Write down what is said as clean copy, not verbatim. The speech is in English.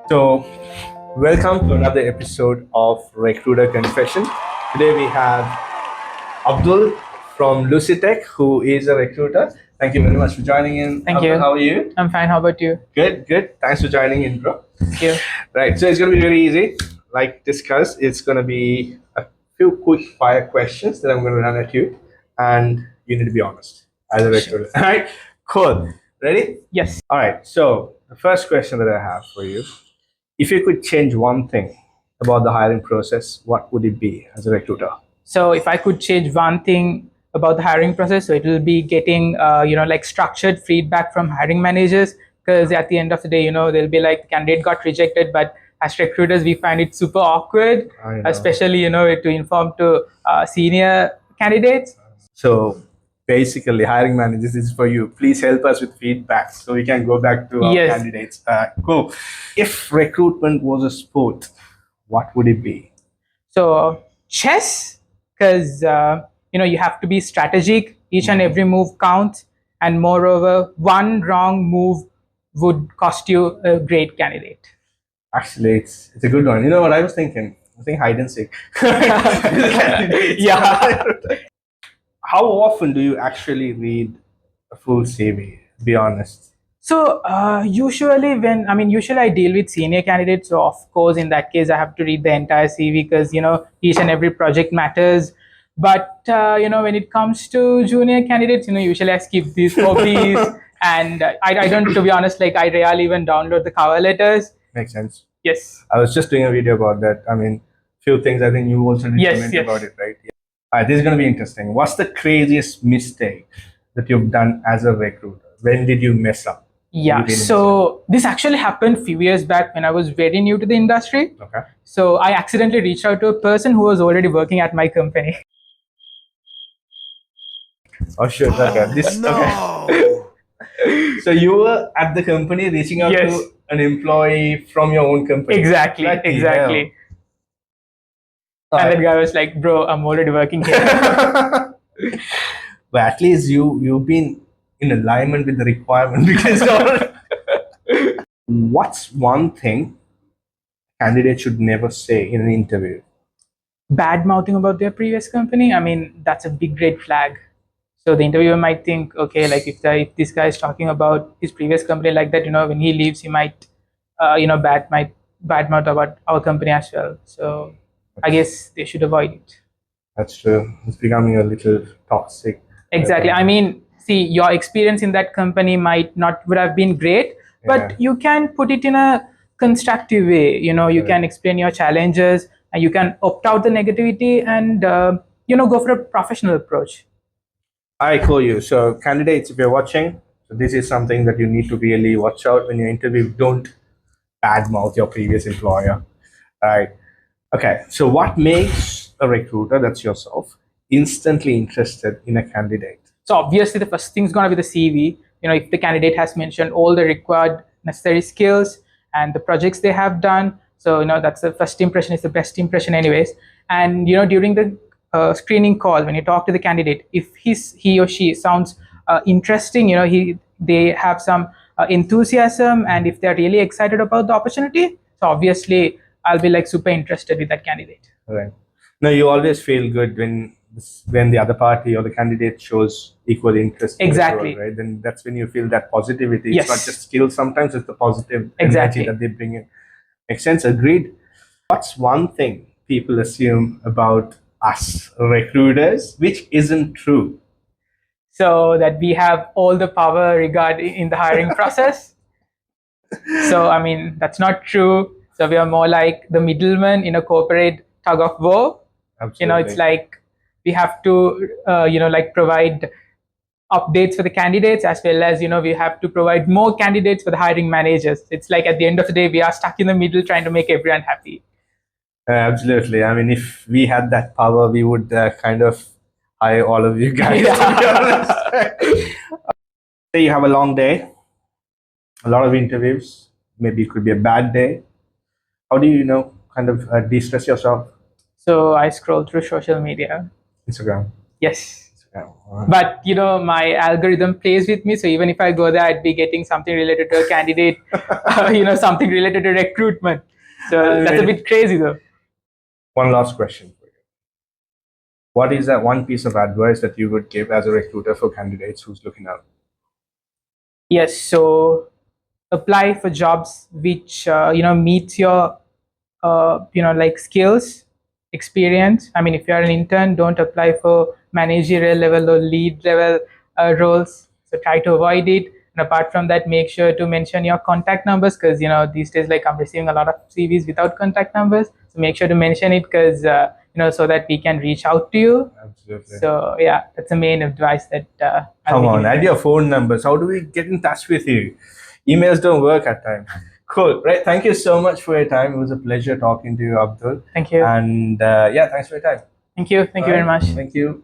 So, welcome to another episode of Recruiter Confession. Today we have Abdul from Lucitech, who is a recruiter. Thank you very much for joining in. Thank Abdul, you. how are you? I'm fine. How about you? Good, good. Thanks for joining in, bro. Thank you. Right, so it's going to be very easy. Like discussed, it's going to be a few quick fire questions that I'm going to run at you, and you need to be honest as a recruiter. All right, cool. Ready? Yes. All right, so the first question that I have for you, if you could change one thing about the hiring process, what would it be as a recruiter? So if I could change one thing about the hiring process, so it will be getting, like structured feedback from hiring managers. Because at the end of the day, they'll be like, candidate got rejected, but as recruiters, we find it super awkward, I know. especially, to inform to senior candidates. So basically, hiring managers this is for you. Please help us with feedback so we can go back to our Yes. candidates. Cool. If recruitment was a sport, what would it be? So chess, because you have to be strategic. Each and every move counts, and moreover, one wrong move would cost you a great candidate. Actually, it's a good one. You know what I was thinking? I think hide and seek. Yeah. How often do you actually read a full CV? Be honest. So usually I deal with senior candidates. So of course, in that case, I have to read the entire CV because each and every project matters. But when it comes to junior candidates, usually I skip these hobbies, and I don't. To be honest, like I rarely even download the cover letters. Makes sense. Yes. I was just doing a video about that. I mean, few things I think you also did Yes, comment yes. about it, right? Yeah. All right, this is going to be interesting. What's the craziest mistake that you've done as a recruiter? When did you mess up? Yeah. You didn't So this actually happened a few years back when I was very new to the industry. Okay. So I accidentally reached out to a person who was already working at my company. Oh shit. Okay. This. Okay. So you were at the company reaching out Yes. to an employee from your own company. Exactly. Bloody Exactly. hell. And that guy was like, "Bro, I'm already working here." But at least you've been in alignment with the requirement because what's one thing candidate should never say in an interview? Bad mouthing about their previous company. I mean, that's a big red flag. So the interviewer might think, okay, like if this guy is talking about his previous company like that, when he leaves, he might, bad mouth about our company as well. So I guess they should avoid it. That's true. It's becoming a little toxic. Exactly. I mean, see, your experience in that company might not would have been great, but Yeah. you can put it in a constructive way. You can explain your challenges, and you can opt out the negativity, and go for a professional approach. I call you. So candidates, if you're watching, so this is something that you need to really watch out when you interview. Don't badmouth your previous employer. Right. Okay. So what makes a recruiter, that's yourself, instantly interested in a candidate? So obviously, the first thing is going to be the CV. If the candidate has mentioned all the required necessary skills and the projects they have done, so that's the first impression is the best impression, anyways. And during the screening call, when you talk to the candidate, if he or she sounds interesting, they have some enthusiasm, and if they're really excited about the opportunity, so obviously I'll be like super interested with that candidate. Right. No, you always feel good when the other party or the candidate shows equal interest. in the Exactly. role, right? Then that's when you feel that positivity. Yes. It's not just skills. Sometimes it's the positive Exactly. energy that they bring in. Makes sense. Agreed. What's one thing people assume about us recruiters which isn't true? So that we have all the power regarding in the hiring process. So I mean, that's not true. So we are more like the middleman in a corporate tug of war. Absolutely. It's like we have to like provide updates for the candidates, as well as we have to provide more candidates for the hiring managers. It's like at the end of the day, we are stuck in the middle trying to make everyone happy. Absolutely. I mean, if we had that power, we would kind of hire all of you guys. To be honest. Say you have a long day, a lot of interviews. Maybe it could be a bad day. How do you kind of de-stress yourself? So I scroll through social media. Instagram. Yes. Yeah. But my algorithm plays with me, so even if I go there, I'd be getting something related to a candidate, something related to recruitment. So that's a bit crazy though. One last question for you. What is that one piece of advice that you would give as a recruiter for candidates who's looking out? Yes, so apply for jobs which meets your like skills, experience. I mean, if you are an intern, don't apply for managerial level or lead level roles. So try to avoid it. And apart from that, make sure to mention your contact numbers, because these days, like, I'm receiving a lot of CVs without contact numbers. So make sure to mention it, because so that we can reach out to you. Absolutely. So yeah, that's the main advice that I'll Come be on, giving add you. your phone numbers. How do we get in touch with you? Emails don't work at times. Cool. Right. Thank you so much for your time. It was a pleasure talking to you, Abdul. Thank you. And yeah, thanks for your time. Thank you. Thank you very All right. much. Thank you.